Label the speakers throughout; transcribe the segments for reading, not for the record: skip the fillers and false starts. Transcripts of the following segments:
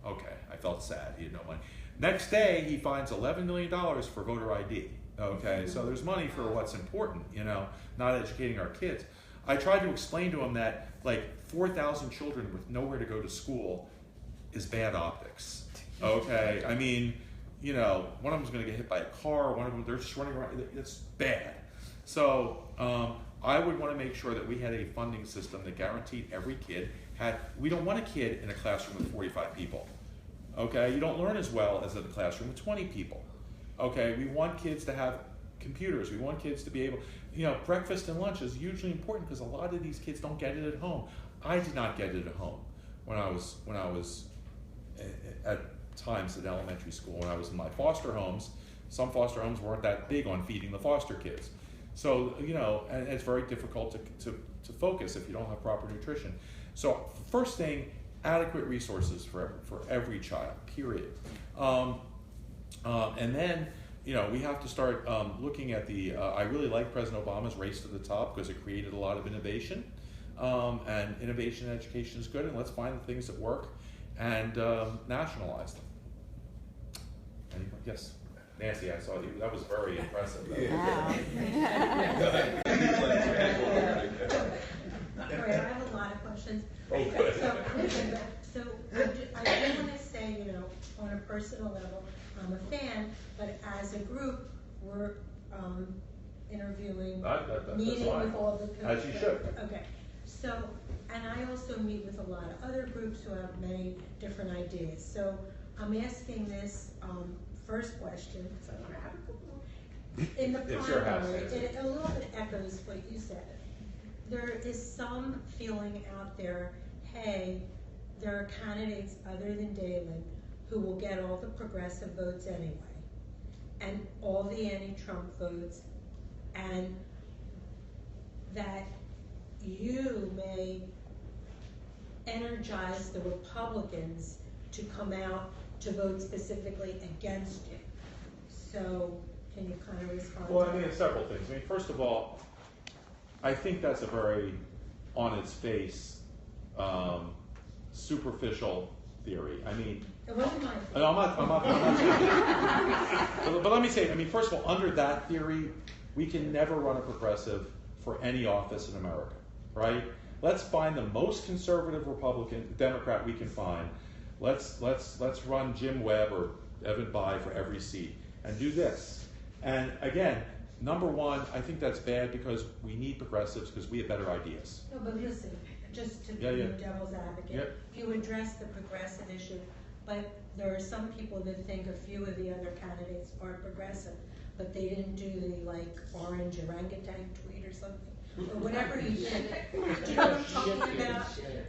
Speaker 1: Okay, I felt sad. He had no money. Next day, he finds $11 million for voter ID. Okay, so there's money for what's important, you know, not educating our kids. I tried to explain to him that like 4,000 children with nowhere to go to school is bad optics. Okay, I mean, you know, one of them's going to get hit by a car. One of them, they're just running around. It's bad. So I would want to make sure that we had a funding system that guaranteed every kid had. We don't want a kid in a classroom with 45 people. Okay, you don't learn as well as in a classroom with 20 people. Okay, we want kids to have computers. We want kids to be able, you know, breakfast and lunch is hugely important because a lot of these kids don't get it at home. I did not get it at home when I was at times at elementary school. When I was in my foster homes, some foster homes weren't that big on feeding the foster kids. So, you know, and it's very difficult to focus if you don't have proper nutrition. So first thing, adequate resources for every child, period. And then, you know, we have to start looking at the, I really like President Obama's Race to the Top because it created a lot of innovation. And innovation in education is good, and let's find the things that work and nationalize them. Anyone? Yes. Nancy, I saw you. That was very impressive.
Speaker 2: Wow.
Speaker 3: All right, I have a lot of questions.
Speaker 1: Oh, good.
Speaker 3: So I do want to say, you know, on a personal level, I'm a fan, but as a group, we're interviewing, meeting with all the people.
Speaker 1: As you should.
Speaker 3: Okay. So, and I also meet with a lot of other groups who have many different ideas. So I'm asking this first question, because I want to have a couple. In the primary, it a little bit echoes what you said. There is some feeling out there, hey, there are candidates other than Daylin who will get all the progressive votes anyway, and all the anti-Trump votes, and that you may energize the Republicans to come out to vote specifically against you. So can you kind of respond to
Speaker 1: Well,
Speaker 3: that?
Speaker 1: I mean, it's several things. I mean, first of all, I think that's a very, on its face, superficial theory. I mean,
Speaker 3: It wasn't my
Speaker 1: and I'm not saying, but let me say, I mean, first of all, under that theory, we can never run a progressive for any office in America, right? Let's find the most conservative Democrat we can find. Let's run Jim Webb or Evan Bayh for every seat and do this. And again, number one, I think that's bad because we need progressives because we have better ideas.
Speaker 3: No, but listen, just to be devil's advocate, you address the progressive issue, but there are some people that think a few of the other candidates are progressive, but they didn't do the like orange orangutan tweet or something. Or whatever you did. Do you know what I'm talking about?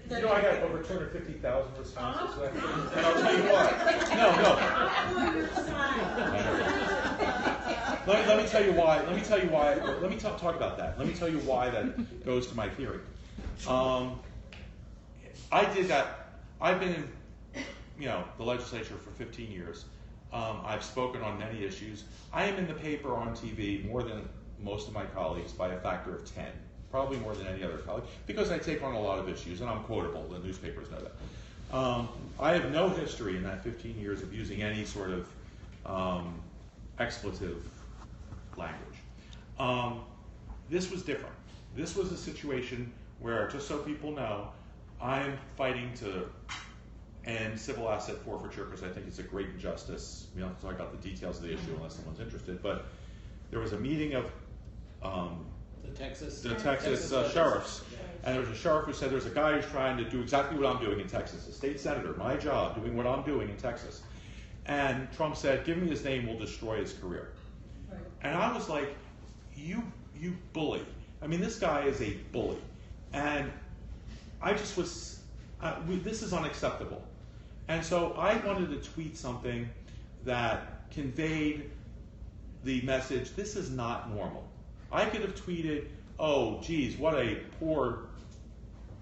Speaker 1: You know, I got over 250,000 responses to that. And I'll tell you why. No.
Speaker 3: I'm on your side.
Speaker 1: Let me tell you why. Let me talk about that. Let me tell you why that goes to my theory. I did that. I've been in, you know, the legislature for 15 years. I've spoken on many issues. I am in the paper, on TV, more than most of my colleagues by a factor of 10, probably more than any other colleague, because I take on a lot of issues and I'm quotable. The newspapers know that. I have no history in that 15 years of using any sort of expletive language. This was different. This was a situation where, just so people know, I'm fighting to end civil asset forfeiture because I think it's a great injustice. We don't have to talk about the details of the issue unless someone's interested, but there was a meeting of the Texas sheriffs, and there was a sheriff who said there's a guy who's trying to do exactly what I'm doing in Texas, a state senator, my job, doing what I'm doing in Texas. And Trump said, give me his name, we'll destroy his career. Right. And I was like, you bully. I mean, this guy is a bully. And I just was, this is unacceptable. And so I wanted to tweet something that conveyed the message, this is not normal. I could have tweeted, oh, geez, what a poor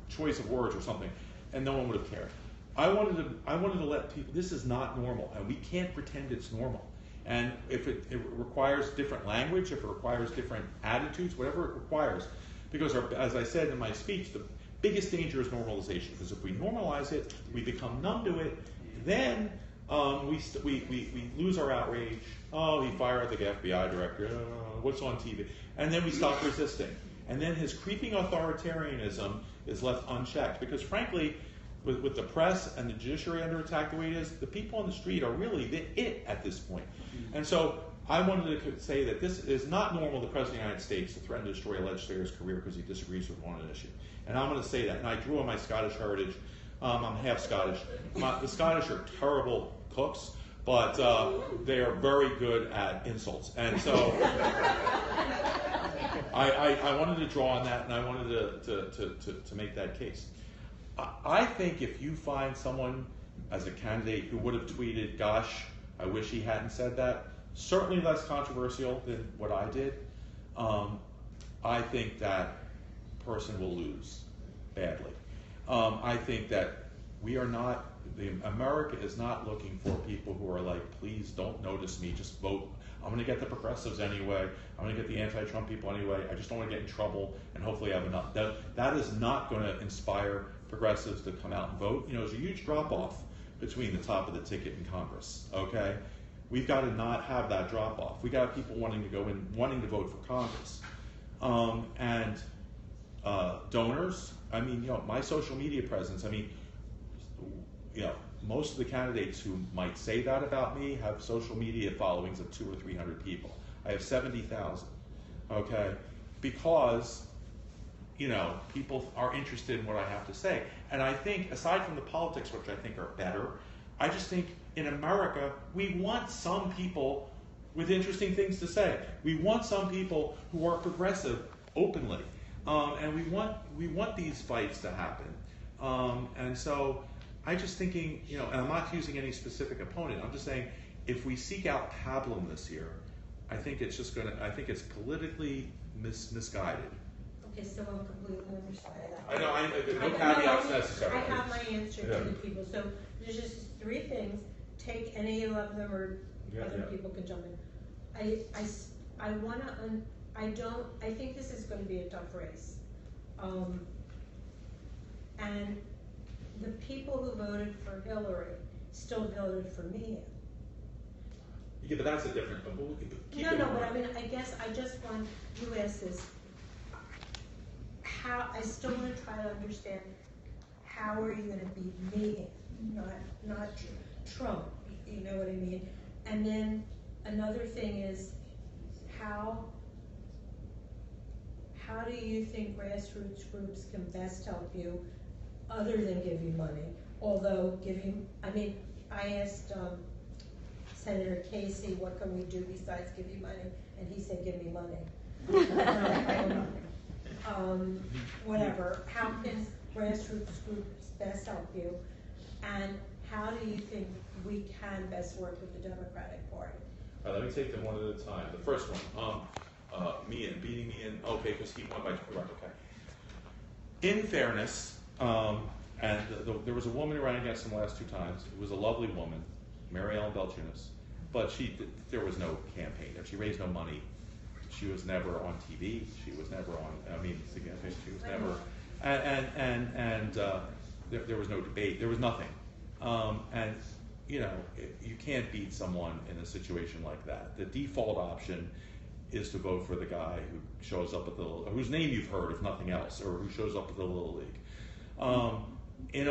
Speaker 1: choice of words or something, and no one would have cared. I wanted to let people, this is not normal, and we can't pretend it's normal. And if it requires different language, if it requires different attitudes, whatever it requires, because as I said in my speech, the biggest danger is normalization, because if we normalize it, we become numb to it, then we lose our outrage. Oh, he fired the FBI director. What's on TV? And then we stop resisting. And then his creeping authoritarianism is left unchecked because, frankly, with the press and the judiciary under attack the way it is, the people on the street are really it at this point. And so I wanted to say that this is not normal the President of the United States to threaten to destroy a legislator's career because he disagrees with one issue. And I'm going to say that. And I drew on my Scottish heritage. I'm half Scottish. The Scottish are terrible cooks, but they are very good at insults. And so I wanted to draw on that, and I wanted to make that case. I think if you find someone as a candidate who would have tweeted, gosh, I wish he hadn't said that, certainly less controversial than what I did, I think that person will lose badly. I think that we are not, America is not looking for people who are like, please don't notice me, just vote. I'm going to get the progressives anyway. I'm going to get the anti-Trump people anyway. I just don't want to get in trouble and hopefully have enough. That is not going to inspire progressives to come out and vote. You know, there's a huge drop-off between the top of the ticket in Congress, okay? We've got to not have that drop-off. We got people wanting to go in, wanting to vote for Congress. And donors, I mean, you know, my social media presence, I mean, you know, most of the candidates who might say that about me have social media followings of 200 or 300 people. I have 70,000, okay? Because, you know, people are interested in what I have to say. And I think, aside from the politics, which I think are better, I just think in America, we want some people with interesting things to say. We want some people who are progressive openly. And we want these fights to happen. And so I'm just thinking, you know, and I'm not using any specific opponent. I'm just saying, if we seek out pablum this year, I think it's just I think it's politically misguided.
Speaker 3: Okay, so I'm completely understanding that.
Speaker 1: I know, no caveats necessary.
Speaker 3: I have my answer to the people. So there's just three things. Take any of them, or other people can jump in. I want to. I think this is going to be a tough race. And the people who voted for Hillary still voted for me.
Speaker 1: Yeah, but that's a different. But
Speaker 3: I mean, I guess I just want you ask this. How I still want to try to understand how are you going to beat Meehan, not Trump. You know what I mean? And then another thing is how do you think grassroots groups can best help you, other than give you money? Although I asked Senator Casey, what can we do besides give you money? And he said, give me money. Whatever. How can grassroots groups best help you? And how do you think we can best work with the Democratic Party?
Speaker 1: All right, let me take them one at a time. The first one, Meehan, beating Meehan, okay, because he won by 2, right, okay. In fairness, and there was a woman who ran against him the last 2 times. It was a lovely woman, Mary Ellen Belchunas, but there was no campaign there. She raised no money. She was never on TV. She was never on. She was never. And there was no debate. There was nothing. And you know, you can't beat someone in a situation like that. The default option is to vote for the guy who shows up at whose name you've heard, if nothing else, or who shows up at the Little League. In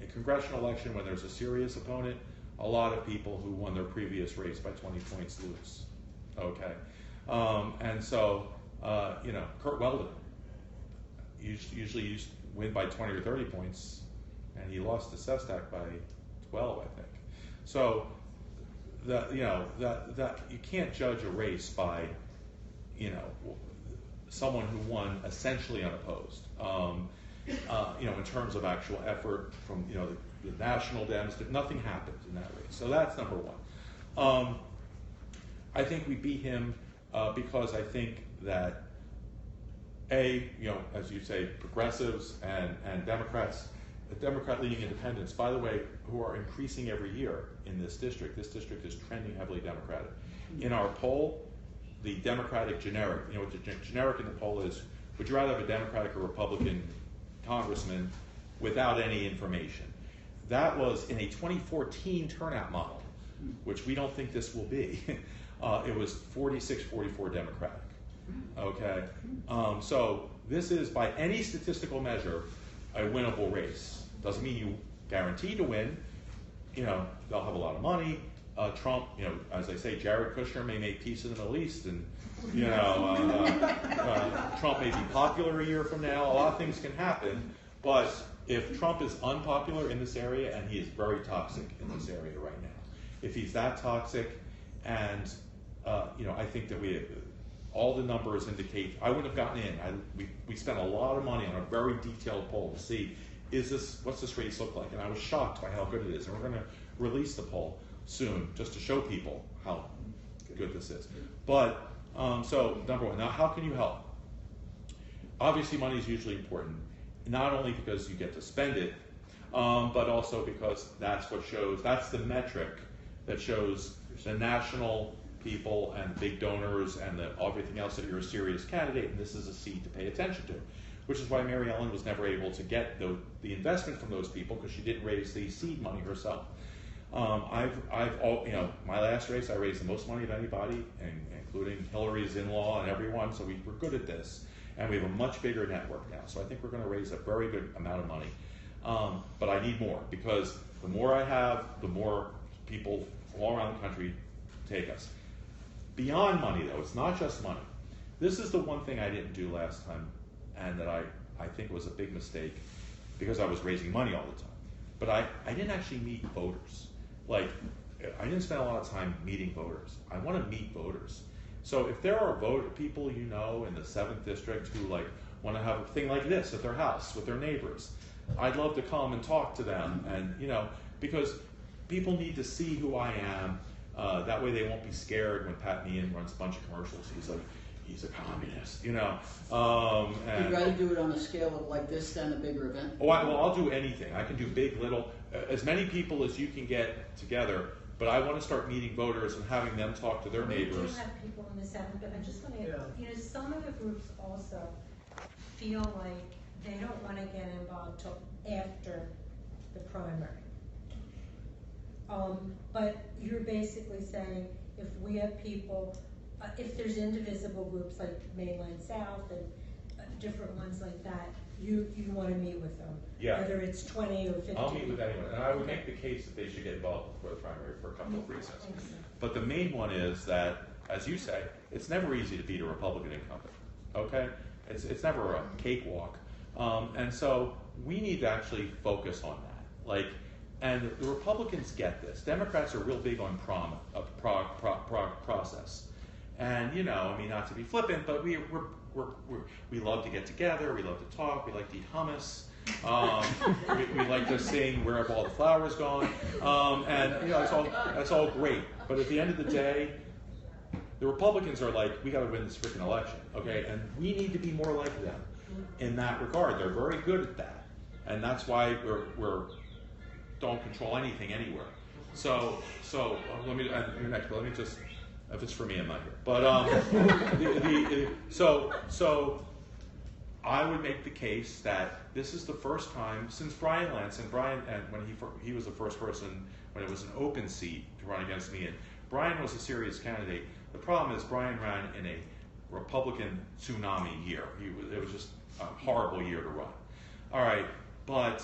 Speaker 1: a congressional election, when there's a serious opponent, a lot of people who won their previous race by 20 points lose. Okay, and so Kurt Weldon usually used to win by 20 or 30 points, and he lost to Sestak by 12, I think. So that you can't judge a race by someone who won essentially unopposed. In terms of actual effort from the national Dems, nothing happened in that race. So that's number one. I think we beat him because I think that as you say, progressives and Democrats, the Democrat-leaning independents, by the way, who are increasing every year in this district. This district is trending heavily Democratic. In our poll, the Democratic generic, what the generic in the poll is, would you rather have a Democratic or Republican congressman without any information? that was in a 2014 turnout model, which we don't think this will be. It was 46-44 Democratic. Okay, so this is, by any statistical measure, a winnable race. Doesn't mean you guarantee to win. You know, they'll have a lot of money. Trump, you know, as I say, Jared Kushner may make peace in the Middle East, and you know, Trump may be popular a year from now. A lot of things can happen, but if Trump is unpopular in this area, and he is very toxic in this area right now, if he's that toxic, and you know, I think that all the numbers indicate I wouldn't have gotten in. We spent a lot of money on a very detailed poll to see what's this race look like, and I was shocked by how good it is. And we're going to release the poll soon just to show people how good this is. But so number one, now how can you help? Obviously, money is usually important, not only because you get to spend it, but also because that's the metric that shows the national people and big donors and everything else that you're a serious candidate, and this is a seed to pay attention to, which is why Mary Ellen was never able to get the investment from those people, because she didn't raise the seed money herself. You know, my last race, I raised the most money of anybody, including Hillary's in-law and everyone, so we're good at this. And we have a much bigger network now, so I think we're going to raise a very good amount of money. But I need more, because the more I have, the more people from all around the country take us. Beyond money, though, it's not just money. This is the one thing I didn't do last time, and that I think was a big mistake, because I was raising money all the time. But I didn't actually meet voters. Like, I didn't spend a lot of time meeting voters. I want to meet voters. So if there are people you know in the 7th District who like want to have a thing like this at their house with their neighbors, I'd love to come and talk to them, and you know, because people need to see who I am. That way they won't be scared when Pat Meehan runs a bunch of commercials. He's a communist, you know.
Speaker 2: You'd rather do it on a scale of like this than a bigger event?
Speaker 1: Oh, I'll do anything. I can do big, little, as many people as you can get together. But I want to start meeting voters and having them talk to their neighbors.
Speaker 3: We do have people in the 7th, but I just want to, you know, some of the groups also feel like they don't want to get involved till after the primary. But you're basically saying if we have people, if there's indivisible groups like Mainland South and different ones like that, you want to meet with them.
Speaker 1: Yeah.
Speaker 3: Whether it's 20 or 50.
Speaker 1: I'll meet with anyone, and I would make the case that they should get involved before the primary for a couple of reasons. But the main one is that, as you say, it's never easy to beat a Republican incumbent. Okay, it's never a cakewalk, and so we need to actually focus on that. Like, and the Republicans get this. Democrats are real big on process, and you know, I mean, not to be flippant, but we love to get together. We love to talk. We like to eat hummus. We like to sing "Where Have All the Flowers Gone," and you know, that's all great. But at the end of the day, the Republicans are like, we got to win this freaking election, okay? And we need to be more like them in that regard. They're very good at that, and that's why we're don't control anything anywhere. So let me you're next. But let me just, if it's for me, I'm not here. But so I would make the case that this is the first time since Brian Lentz and when he was the first person when it was an open seat to run against me, and Brian was a serious candidate. The problem is Brian ran in a Republican tsunami year. It was just a horrible year to run. All right, but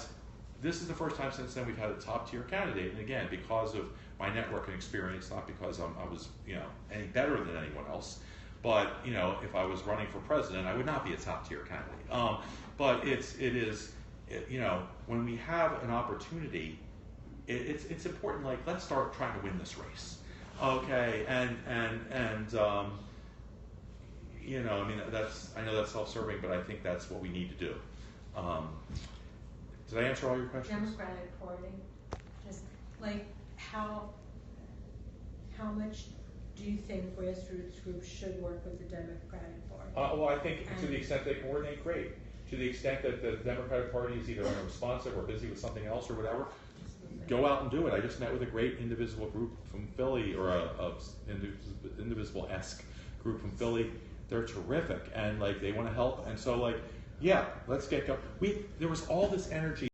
Speaker 1: this is the first time since then we've had a top tier candidate, and again, because of my networking experience, not because I was any better than anyone else. But if I was running for president, I would not be a top-tier candidate. But it is when we have an opportunity, it's important. Like, let's start trying to win this race, okay? And I mean, I know that's self-serving, but I think that's what we need to do. Did I answer all your questions?
Speaker 3: Democratic Party, just like how much do you think grassroots groups should work with the Democratic Party?
Speaker 1: Well, I think to the extent they coordinate, great. To the extent that the Democratic Party is either unresponsive or busy with something else or whatever, go out and do it. I just met with a great Indivisible group from Philly, or a Indivisible-esque group from Philly. They're terrific, and like they want to help. And so, like, yeah, let's get going. There was all this energy